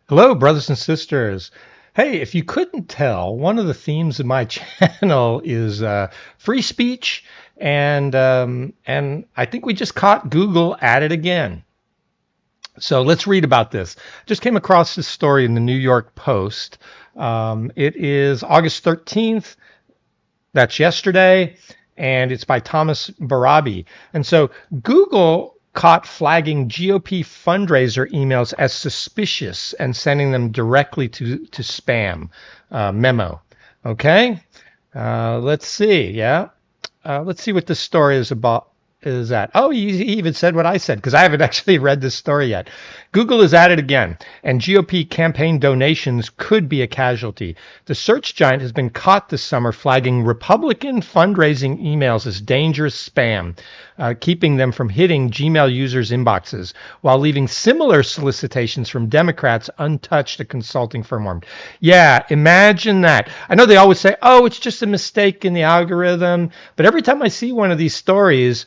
Hello, brothers and sisters. Hey, if you couldn't tell, one of the themes of my channel is free speech, and I think we just caught Google at it again. So let's read about this. Just came across this story in the New York Post. It is August 13th. That's yesterday, and it's by Thomas Barabi. And so Google caught flagging GOP fundraiser emails as suspicious and sending them directly to spam memo. Okay, let's see. Yeah, let's see what this story is about. Is that? Oh, he even said what I said because I haven't actually read this story yet. Google is at it again, and GOP campaign donations could be a casualty. The search giant has been caught this summer flagging Republican fundraising emails as dangerous spam, keeping them from hitting Gmail users' inboxes, while leaving similar solicitations from Democrats untouched, a consulting firm warned. Yeah, imagine that. I know they always say, oh, it's just a mistake in the algorithm, but every time I see one of these stories,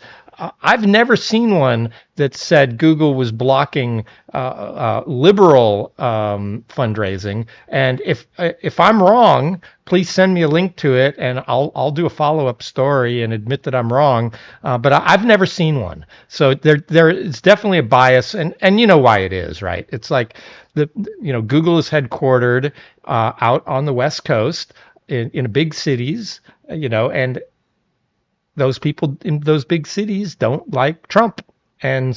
I've never seen one that said Google was blocking liberal fundraising. And if I'm wrong, please send me a link to it, and I'll do a follow up story and admit that I'm wrong. But I've never seen one, so there is definitely a bias, and you know why it is, right? It's like Google is headquartered out on the West Coast in big cities, and those people in those big cities don't like Trump, and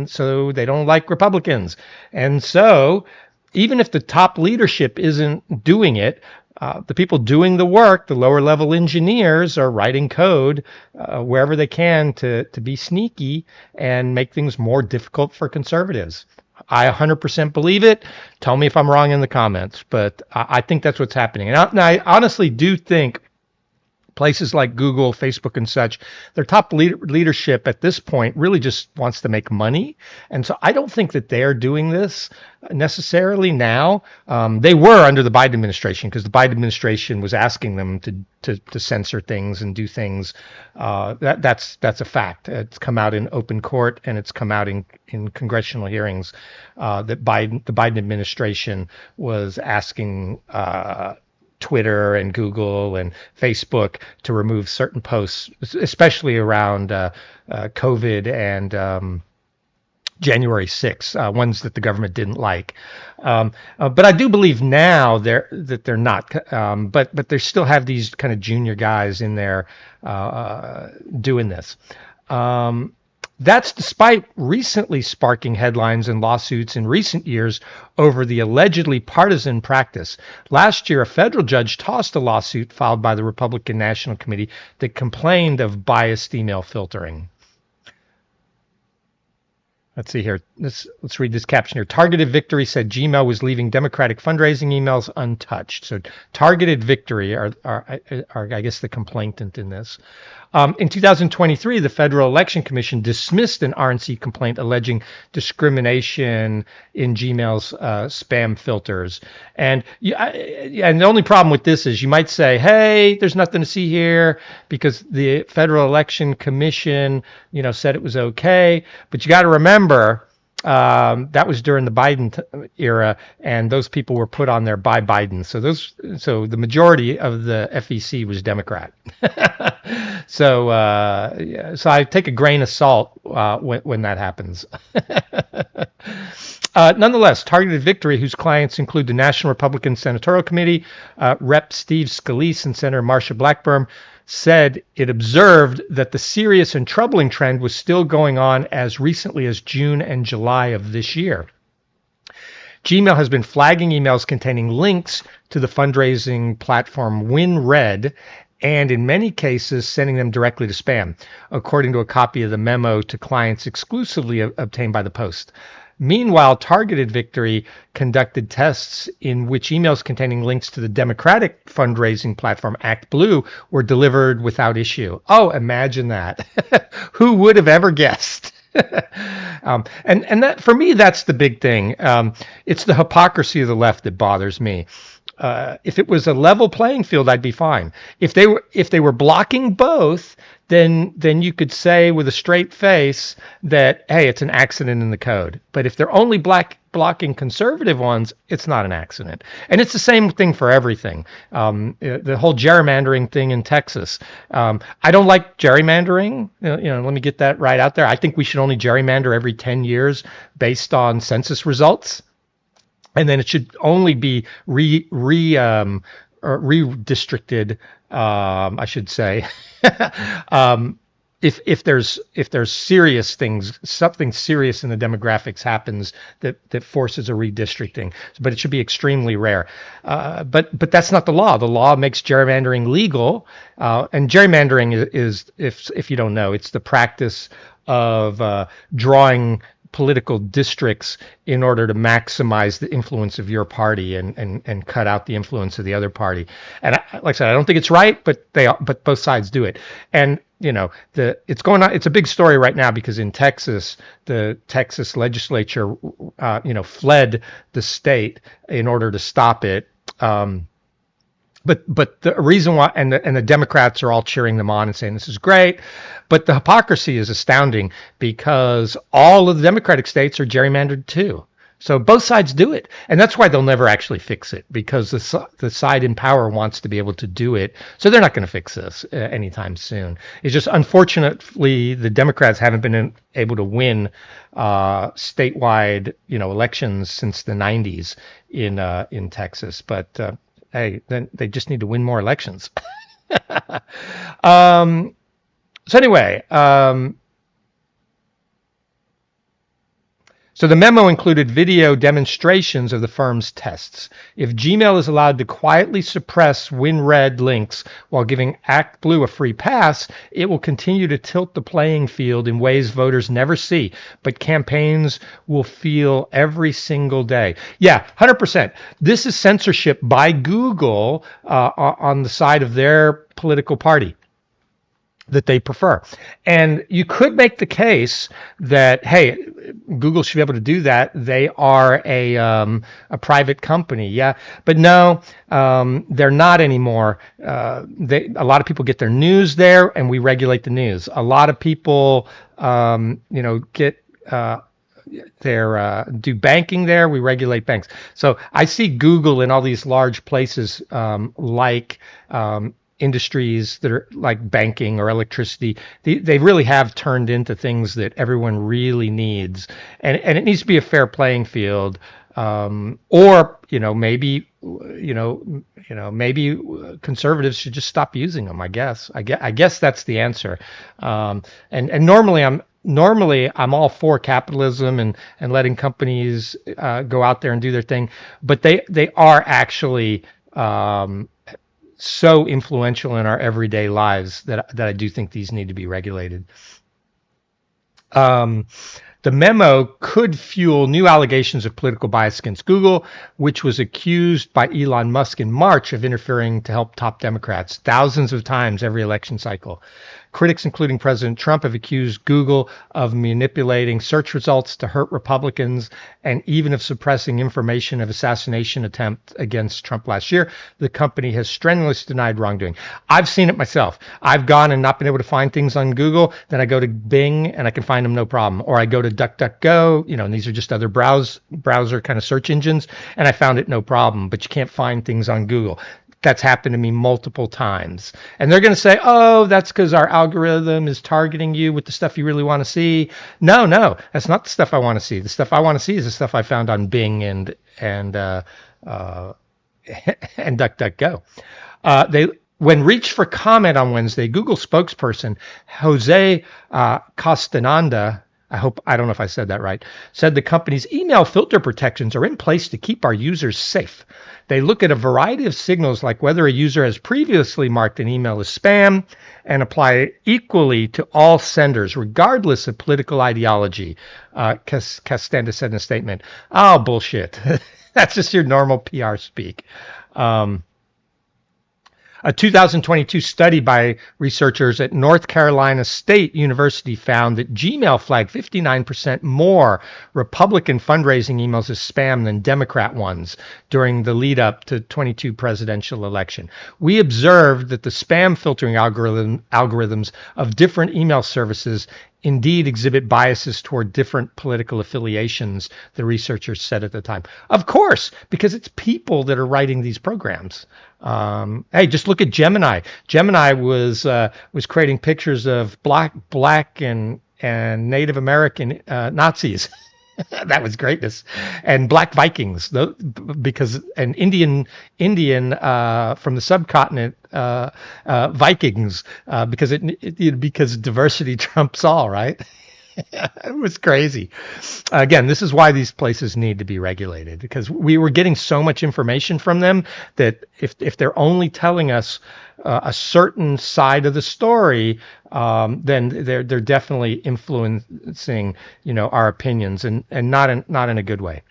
so they don't like Republicans, and so even if the top leadership isn't doing it, the people doing the work, the lower level engineers, are writing code wherever they can to be sneaky and make things more difficult for conservatives. I 100% believe it. Tell me if I'm wrong in the comments, but I think that's what's happening. And I honestly do think places like Google, Facebook, and such, their top leadership at this point really just wants to make money. And so I don't think that they're doing this necessarily now. They were under the Biden administration because the Biden administration was asking them to censor things and do things. That's a fact. It's come out in open court, and it's come out in congressional hearings that the Biden administration was asking Twitter and Google and Facebook to remove certain posts, especially around COVID and January 6th, ones that the government didn't like. But I do believe now that they're not. But they still have these kind of junior guys in there doing this. That's despite recently sparking headlines and lawsuits in recent years over the allegedly partisan practice. Last year, a federal judge tossed a lawsuit filed by the Republican National Committee that complained of biased email filtering. Let's see here. Let's read this caption here. Targeted Victory said Gmail was leaving Democratic fundraising emails untouched. So Targeted Victory are I guess the complainant in this. In 2023, the Federal Election Commission dismissed an RNC complaint alleging discrimination in Gmail's spam filters. And the only problem with this is you might say, hey, there's nothing to see here because the Federal Election Commission, said it was okay. But you got to remember, that was during the Biden era, and those people were put on there by Biden. So the majority of the FEC was Democrat. So I take a grain of salt when that happens. Nonetheless, Targeted Victory, whose clients include the National Republican Senatorial Committee, Rep. Steve Scalise, and Senator Marsha Blackburn, said it observed that the serious and troubling trend was still going on as recently as June and July of this year. Gmail has been flagging emails containing links to the fundraising platform WinRed, and in many cases sending them directly to spam, according to a copy of the memo to clients exclusively obtained by the Post. Meanwhile, Targeted Victory conducted tests in which emails containing links to the Democratic fundraising platform ActBlue were delivered without issue. Oh, imagine that. Who would have ever guessed? And that, for me, that's the big thing. It's the hypocrisy of the left that bothers me. If it was a level playing field, I'd be fine. If they were blocking both, then you could say with a straight face that, hey, it's an accident in the code. But if they're only blocking conservative ones, it's not an accident. And it's the same thing for everything. The whole gerrymandering thing in Texas. I don't like gerrymandering. Let me get that right out there. I think we should only gerrymander every 10 years based on census results. And then it should only be redistricted, I should say, if there's serious things, something serious in the demographics happens that forces a redistricting. But it should be extremely rare. But that's not the law. The law makes gerrymandering legal, and gerrymandering is, if you don't know, it's the practice of drawing political districts in order to maximize the influence of your party and cut out the influence of the other party. And like I said, I don't think it's right, but both sides do it. And it's going on. It's a big story right now because in Texas, the Texas legislature, fled the state in order to stop it. But the reason why, and the Democrats are all cheering them on and saying this is great, but the hypocrisy is astounding because all of the Democratic states are gerrymandered too. So both sides do it, and that's why they'll never actually fix it, because the side in power wants to be able to do it. So they're not going to fix this anytime soon. It's just, unfortunately, the Democrats haven't been able to win statewide, elections since the 90s in Texas. But hey, then they just need to win more elections. So anyway, so the memo included video demonstrations of the firm's tests. If Gmail is allowed to quietly suppress WinRed links while giving ActBlue a free pass, it will continue to tilt the playing field in ways voters never see, but campaigns will feel every single day. Yeah, 100%. This is censorship by Google on the side of their political party that they prefer. And you could make the case that, hey, Google should be able to do that. They are a private company, yeah, but no, they're not anymore. A lot of people get their news there, and we regulate the news. A lot of people, get do banking there. We regulate banks. So I see Google in all these large places, like industries that are like banking or electricity. They really have turned into things that everyone really needs, and it needs to be a fair playing field. Or maybe maybe conservatives should just stop using them. I guess that's the answer. And normally I'm all for capitalism and letting companies go out there and do their thing, but they are actually so influential in our everyday lives that I do think these need to be regulated. The memo could fuel new allegations of political bias against Google, which was accused by Elon Musk in March of interfering to help top Democrats thousands of times every election cycle. Critics, including President Trump, have accused Google of manipulating search results to hurt Republicans and even of suppressing information of assassination attempt against Trump last year. The company has strenuously denied wrongdoing. I've seen it myself. I've gone and not been able to find things on Google. Then I go to Bing and I can find them no problem. Or I go to DuckDuckGo, and these are just other browser kind of search engines, and I found it no problem. But you can't find things on Google. That's happened to me multiple times. And they're going to say, oh, that's because our algorithm is targeting you with the stuff you really want to see. No, that's not the stuff I want to see. The stuff I want to see is the stuff I found on Bing and DuckDuckGo. When reached for comment on Wednesday, Google spokesperson Jose Castaneda, I don't know if I said that right, said the company's email filter protections are in place to keep our users safe. They look at a variety of signals like whether a user has previously marked an email as spam and apply it equally to all senders, regardless of political ideology, Castaneda said in a statement. Oh, bullshit. That's just your normal PR speak. A 2022 study by researchers at North Carolina State University found that Gmail flagged 59% more Republican fundraising emails as spam than Democrat ones during the lead up to 22 presidential election. We observed that the spam filtering algorithms of different email services indeed exhibit biases toward different political affiliations, the researchers said at the time. Of course, because it's people that are writing these programs. Hey, just look at Gemini. Gemini was creating pictures of black and Native American Nazis. That was greatness, and black Vikings, because an Indian from the subcontinent, Vikings, because diversity trumps all, right? It was crazy. Again, this is why these places need to be regulated, because we were getting so much information from them that if they're only telling us a certain side of the story, then they're definitely influencing, our opinions, and not in a good way.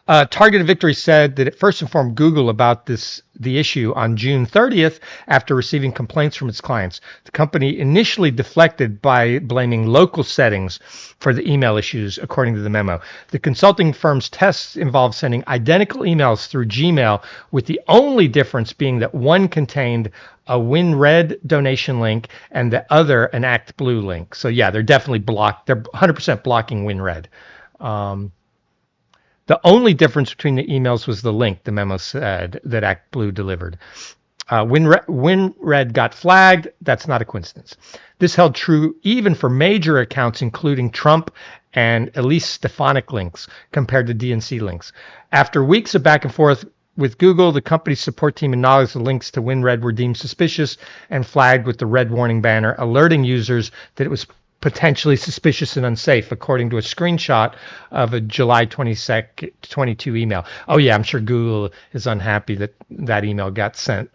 Targeted Victory said that it first informed Google about the issue on June 30th after receiving complaints from its clients. The company initially deflected by blaming local settings for the email issues, according to the memo. The consulting firm's tests involved sending identical emails through Gmail, with the only difference being that one contained a WinRed donation link and the other an ActBlue link. So yeah, they're definitely blocked. They're 100% blocking WinRed. The only difference between the emails was the link, the memo said, that ActBlue delivered. WinRed got flagged. That's not a coincidence. This held true even for major accounts, including Trump and Elise Stefanik links, compared to DNC links. After weeks of back and forth with Google, the company's support team acknowledged the links to WinRed were deemed suspicious and flagged with the red warning banner, alerting users that it was potentially suspicious and unsafe, according to a screenshot of a July 22nd, 22 email. Oh yeah, I'm sure Google is unhappy that that email got sent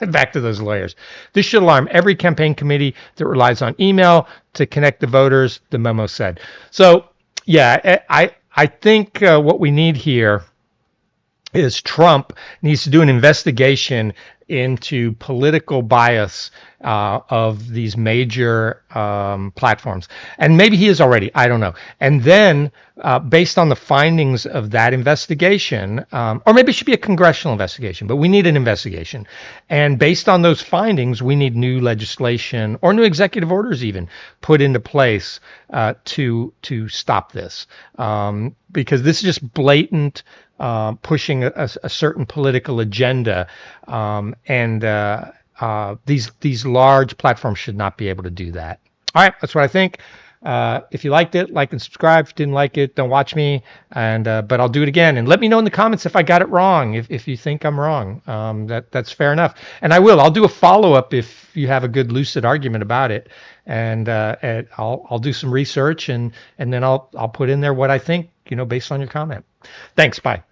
back to those lawyers. This should alarm every campaign committee that relies on email to connect the voters, the memo said. So yeah, I think what we need here is Trump needs to do an investigation into political bias of these major platforms. And maybe he is already, I don't know. And then based on the findings of that investigation, or maybe it should be a congressional investigation, but we need an investigation. And based on those findings, we need new legislation or new executive orders even put into place to stop this. Because this is just blatant pushing a certain political agenda, and these large platforms should not be able to do that. All right, that's what I think. If you liked it, like and subscribe. If you didn't like it, don't watch me. But I'll do it again. And let me know in the comments if I got it wrong, if you think I'm wrong. That's fair enough. And I will. I'll do a follow-up if you have a good lucid argument about it. And I'll do some research, and then I'll put in there what I think, based on your comment. Thanks. Bye.